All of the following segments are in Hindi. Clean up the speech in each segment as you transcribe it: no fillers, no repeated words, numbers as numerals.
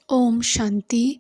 ओम शांति।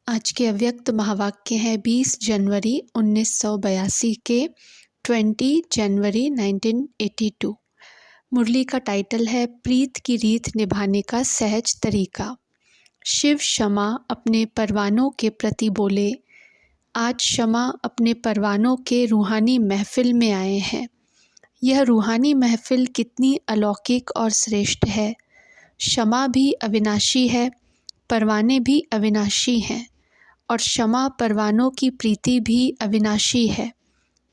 आज के अव्यक्त महावाक्य है 20 जनवरी 1982 के 20 जनवरी 1982। मुरली का टाइटल है प्रीत की रीत निभाने का सहज तरीका। शिव शमा अपने परवानों के प्रति बोले, आज शमा अपने परवानों के रूहानी महफिल में आए हैं। यह रूहानी महफिल कितनी अलौकिक और श्रेष्ठ है। शमा भी अविनाशी है, परवाने भी अविनाशी हैं और शमा परवानों की प्रीति भी अविनाशी है।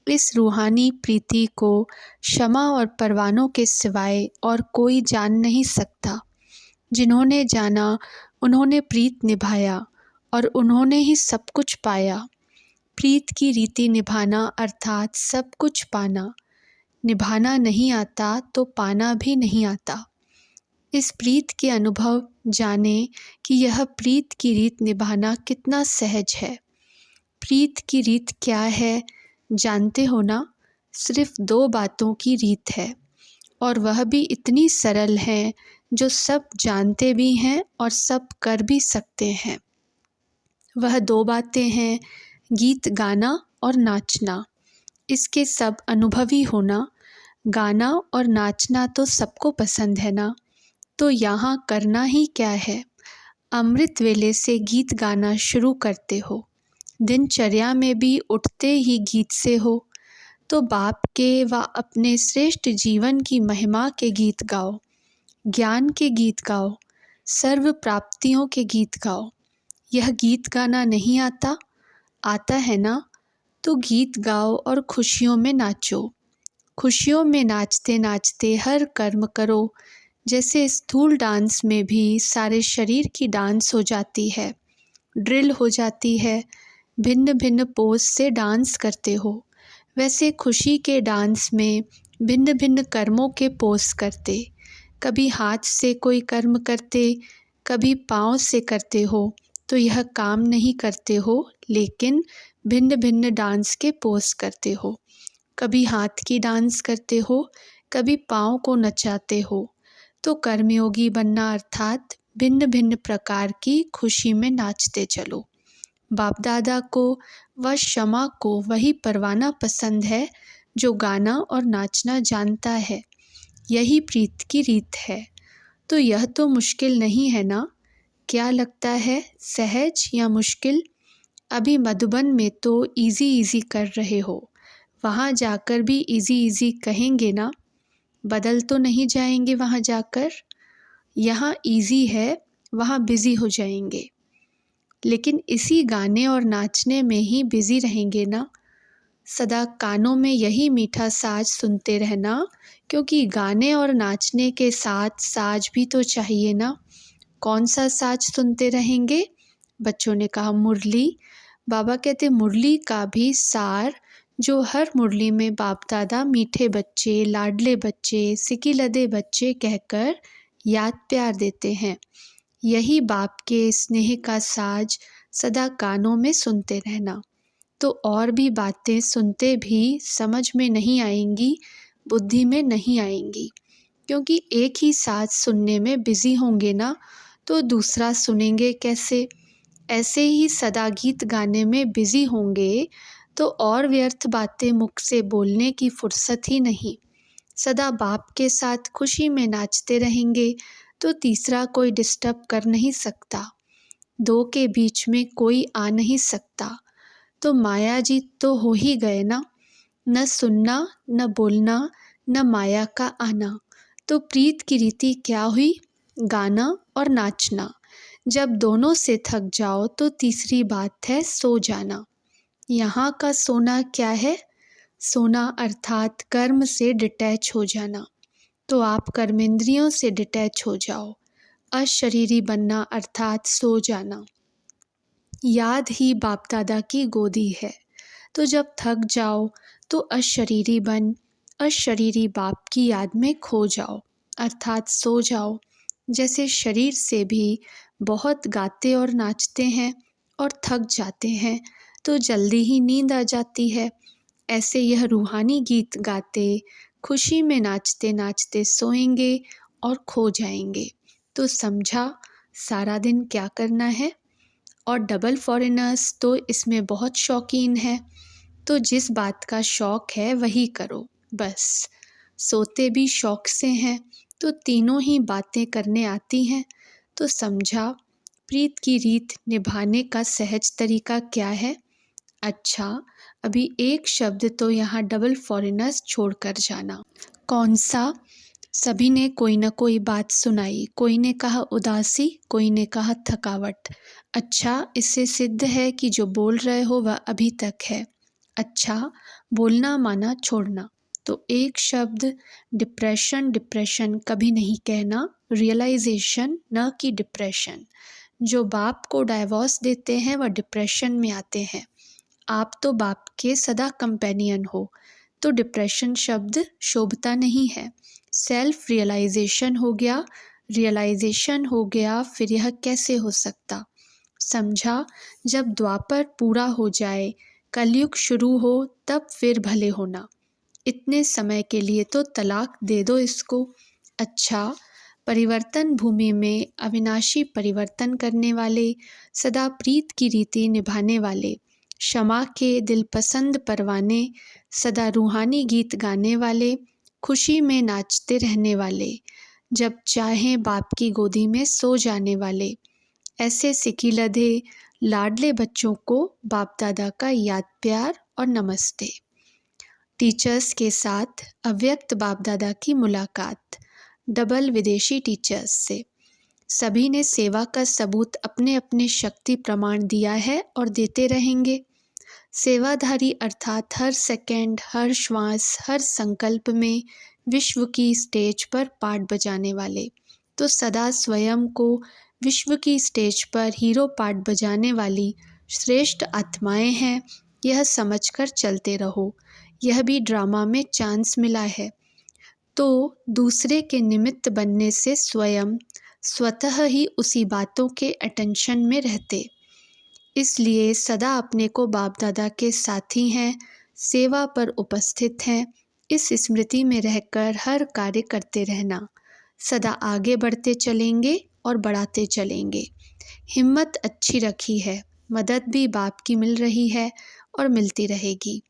इस रूहानी प्रीति को शमा और परवानों के सिवाय और कोई जान नहीं सकता। जिन्होंने जाना उन्होंने प्रीत निभाया और उन्होंने ही सब कुछ पाया। प्रीत की रीति निभाना अर्थात सब कुछ पाना। निभाना नहीं आता तो पाना भी नहीं आता। इस प्रीत के अनुभव जाने कि यह प्रीत की रीत निभाना कितना सहज है। प्रीत की रीत क्या है जानते हो ना? सिर्फ 2 बातों की रीत है और वह भी इतनी सरल है जो सब जानते भी हैं और सब कर भी सकते हैं। वह 2 बातें हैं गीत गाना और नाचना। इसके सब अनुभवी होना। गाना और नाचना तो सबको पसंद है ना, तो यहाँ करना ही क्या है। अमृत वेले से गीत गाना शुरू करते हो। दिनचर्या में भी उठते ही गीत से हो, तो बाप के व अपने श्रेष्ठ जीवन की महिमा के गीत गाओ, ज्ञान के गीत गाओ, सर्व प्राप्तियों के गीत गाओ। यह गीत गाना नहीं आता? आता है ना, तो गीत गाओ और खुशियों में नाचो। खुशियों में नाचते नाचते हर कर्म करो। जैसे स्थूल डांस में भी सारे शरीर की डांस हो जाती है, ड्रिल हो जाती है, भिन्न भिन्न पोज से डांस करते हो, वैसे खुशी के डांस में भिन्न भिन्न कर्मों के पोज करते। कभी हाथ से कोई कर्म करते, कभी पाँव से करते हो, तो यह काम नहीं करते हो, लेकिन भिन्न भिन्न डांस के पोज करते हो। कभी हाथ की डांस करते हो, कभी पाँव को नचाते हो, तो कर्मयोगी बनना अर्थात भिन्न भिन्न प्रकार की खुशी में नाचते चलो। बाप दादा को व शमा को वही परवाना पसंद है जो गाना और नाचना जानता है। यही प्रीत की रीत है। तो यह तो मुश्किल नहीं है ना? क्या लगता है, सहज या मुश्किल? अभी मधुबन में तो इजी कर रहे हो, वहाँ जाकर भी इजी कहेंगे ना? बदल तो नहीं जाएंगे वहाँ जाकर? यहाँ इजी है, वहाँ बिज़ी हो जाएंगे, लेकिन इसी गाने और नाचने में ही बिज़ी रहेंगे ना? सदा कानों में यही मीठा साज सुनते रहना, क्योंकि गाने और नाचने के साथ साज भी तो चाहिए ना। कौन सा साज सुनते रहेंगे? बच्चों ने कहा मुरली। बाबा कहते मुरली का भी सार, जो हर मुरली में बाप दादा मीठे बच्चे, लाडले बच्चे, सिकिलदे बच्चे कहकर याद प्यार देते हैं, यही बाप के स्नेह का साज सदा कानों में सुनते रहना। तो और भी बातें सुनते भी समझ में नहीं आएंगी, बुद्धि में नहीं आएंगी, क्योंकि एक ही साज सुनने में बिज़ी होंगे ना, तो दूसरा सुनेंगे कैसे? ऐसे ही सदा गीत गाने में बिज़ी होंगे तो और व्यर्थ बातें मुख से बोलने की फुर्सत ही नहीं। सदा बाप के साथ खुशी में नाचते रहेंगे तो तीसरा कोई डिस्टर्ब कर नहीं सकता। 2 के बीच में कोई आ नहीं सकता। तो माया जी तो हो ही गए ना। न सुनना, न बोलना, न माया का आना। तो प्रीत की रीति क्या हुई? गाना और नाचना। जब दोनों से थक जाओ तो तीसरी बात है सो जाना। यहाँ का सोना क्या है? सोना अर्थात कर्म से डिटैच हो जाना। तो आप कर्मेंद्रियों से डिटैच हो जाओ। अशरीरी बनना अर्थात सो जाना। याद ही बाप दादा की गोदी है। तो जब थक जाओ तो अशरीरी बन, अशरीरी बाप की याद में खो जाओ, अर्थात सो जाओ। जैसे शरीर से भी बहुत गाते और नाचते हैं और थक जाते हैं तो जल्दी ही नींद आ जाती है, ऐसे यह रूहानी गीत गाते, खुशी में नाचते नाचते सोएंगे और खो जाएंगे। तो समझा, सारा दिन क्या करना है। और डबल फॉरेनर्स तो इसमें बहुत शौकीन है, तो जिस बात का शौक़ है वही करो बस। सोते भी शौक़ से हैं, तो तीनों ही बातें करने आती हैं। तो समझा प्रीत की रीत निभाने का सहज तरीका क्या है। अच्छा, अभी एक शब्द तो यहाँ डबल फॉरेनर्स छोड़कर जाना। कौन सा? सभी ने कोई न कोई बात सुनाई। कोई ने कहा उदासी, कोई ने कहा थकावट। अच्छा, इससे सिद्ध है कि जो बोल रहे हो वह अभी तक है। अच्छा, बोलना माना छोड़ना। तो एक शब्द डिप्रेशन, डिप्रेशन कभी नहीं कहना, रियलाइजेशन न कि डिप्रेशन। जो बाप को डाइवोर्स देते हैं वह डिप्रेशन में आते हैं। आप तो बाप के सदा कंपेनियन हो, तो डिप्रेशन शब्द शोभता नहीं है। सेल्फ रियलाइजेशन हो गया, रियलाइजेशन हो गया, फिर यह कैसे हो सकता। समझा, जब द्वापर पूरा हो जाए, कलयुग शुरू हो, तब फिर भले होना। इतने समय के लिए तो तलाक दे दो इसको। अच्छा, परिवर्तन भूमि में अविनाशी परिवर्तन करने वाले, सदा प्रीत की रीति निभाने वाले, क्षमा के दिलपसंद परवाने, सदा रूहानी गीत गाने वाले, खुशी में नाचते रहने वाले, जब चाहें बाप की गोदी में सो जाने वाले, ऐसे सिकी लधे लाडले बच्चों को बाप दादा का याद प्यार और नमस्ते। टीचर्स के साथ अव्यक्त बाप दादा की मुलाकात, डबल विदेशी टीचर्स से। सभी ने सेवा का सबूत अपने अपने शक्ति प्रमाण दिया है और देते रहेंगे। सेवाधारी अर्थात हर सेकंड, हर श्वास, हर संकल्प में विश्व की स्टेज पर पार्ट बजाने वाले, तो सदा स्वयं को विश्व की स्टेज पर हीरो पार्ट बजाने वाली श्रेष्ठ आत्माएं हैं। यह समझकर चलते रहो, यह भी ड्रामा में चांस मिला है। तो दूसरे के निमित्त बनने से स्वयं स्वतः ही उसी बातों के अटेंशन में रहते। इसलिए सदा अपने को बाप दादा के साथी हैं, सेवा पर उपस्थित हैं। इस स्मृति में रहकर हर कार्य करते रहना। सदा आगे बढ़ते चलेंगे और बढ़ाते चलेंगे। हिम्मत अच्छी रखी है, मदद भी बाप की मिल रही है और मिलती रहेगी।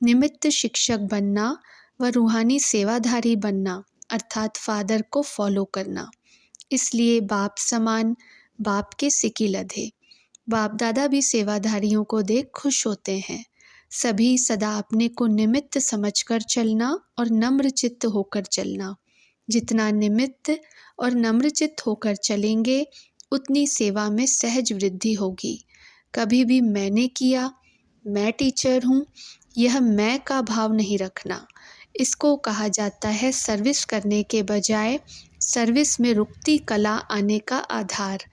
निमित्त शिक्षक बनना व रूहानी सेवाधारी बनना अर्थात फादर को फॉलो करना। इसलिए बाप समान, बाप के सिकी लधे। बाप दादा भी सेवाधारियों को देख खुश होते हैं। सभी सदा अपने को निमित्त समझकर चलना और नम्रचित्त होकर चलना। जितना निमित्त और नम्रचित्त होकर चलेंगे, उतनी सेवा में सहज वृद्धि होगी। कभी भी मैंने किया, मैं टीचर हूँ, यह मैं का भाव नहीं रखना। इसको कहा जाता है सर्विस करने के बजाय सर्विस में रुकती कला आने का आधार।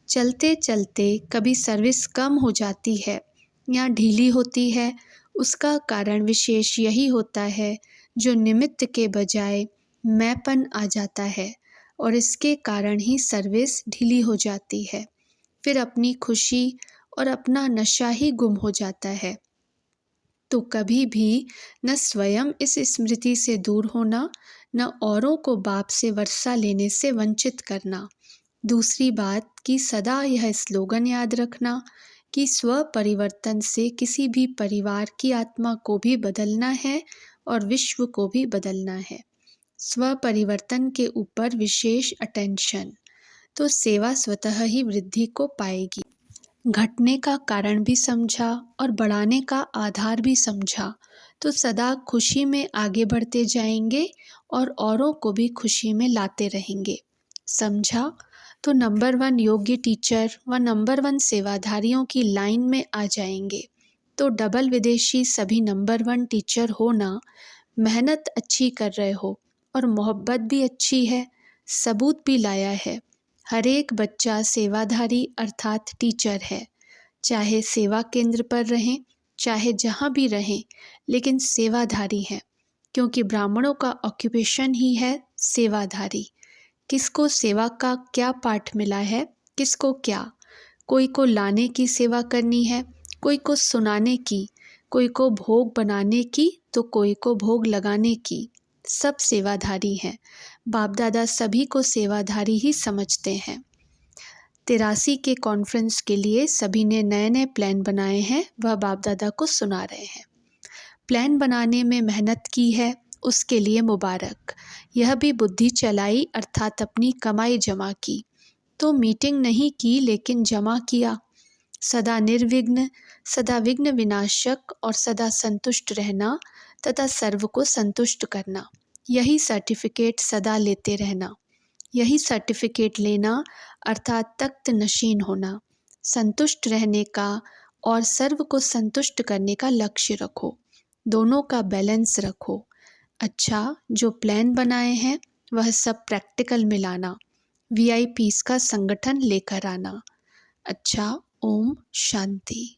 चलते चलते कभी सर्विस कम हो जाती है या ढीली होती है, उसका कारण विशेष यही होता है जो निमित्त के बजाय मैंपन आ जाता है और इसके कारण ही सर्विस ढीली हो जाती है। फिर अपनी खुशी और अपना नशा ही गुम हो जाता है। तो कभी भी न स्वयं इस स्मृति से दूर होना, न औरों को बाप से वर्षा लेने से वंचित करना। दूसरी बात कि सदा यह स्लोगन याद रखना कि स्व परिवर्तन से किसी भी परिवार की आत्मा को भी बदलना है और विश्व को भी बदलना है। स्व परिवर्तन के ऊपर विशेष अटेंशन, तो सेवा स्वतः ही वृद्धि को पाएगी। घटने का कारण भी समझा और बढ़ाने का आधार भी समझा, तो सदा खुशी में आगे बढ़ते जाएंगे और औरों को भी खुशी में लाते रहेंगे। समझा, तो नंबर 1 योग्य टीचर व नंबर 1 सेवाधारियों की लाइन में आ जाएंगे। तो डबल विदेशी सभी नंबर 1 टीचर हो ना। मेहनत अच्छी कर रहे हो और मोहब्बत भी अच्छी है, सबूत भी लाया है। हर एक बच्चा सेवाधारी अर्थात टीचर है, चाहे सेवा केंद्र पर रहें, चाहे जहाँ भी रहें, लेकिन सेवाधारी हैं, क्योंकि ब्राह्मणों का ऑक्यूपेशन ही है सेवाधारी। किसको सेवा का क्या पाठ मिला है, किसको क्या। कोई को लाने की सेवा करनी है, कोई को सुनाने की, कोई को भोग बनाने की, तो कोई को भोग लगाने की। सब सेवाधारी हैं। बाप दादा सभी को सेवाधारी ही समझते हैं। 83 के कॉन्फ्रेंस के लिए सभी ने नए नए प्लान बनाए हैं, वह बाप दादा को सुना रहे हैं। प्लान बनाने में मेहनत की है, उसके लिए मुबारक। यह भी बुद्धि चलाई अर्थात अपनी कमाई जमा की। तो मीटिंग नहीं की लेकिन जमा किया। सदा निर्विघ्न, सदा विघ्न विनाशक और सदा संतुष्ट रहना तथा सर्व को संतुष्ट करना, यही सर्टिफिकेट सदा लेते रहना। यही सर्टिफिकेट लेना अर्थात तख्त नशीन होना। संतुष्ट रहने का और सर्व को संतुष्ट करने का लक्ष्य रखो, दोनों का बैलेंस रखो। अच्छा, जो प्लान बनाए हैं वह सब प्रैक्टिकल में लाना, VIPs का संगठन लेकर आना। अच्छा, ओम शांति।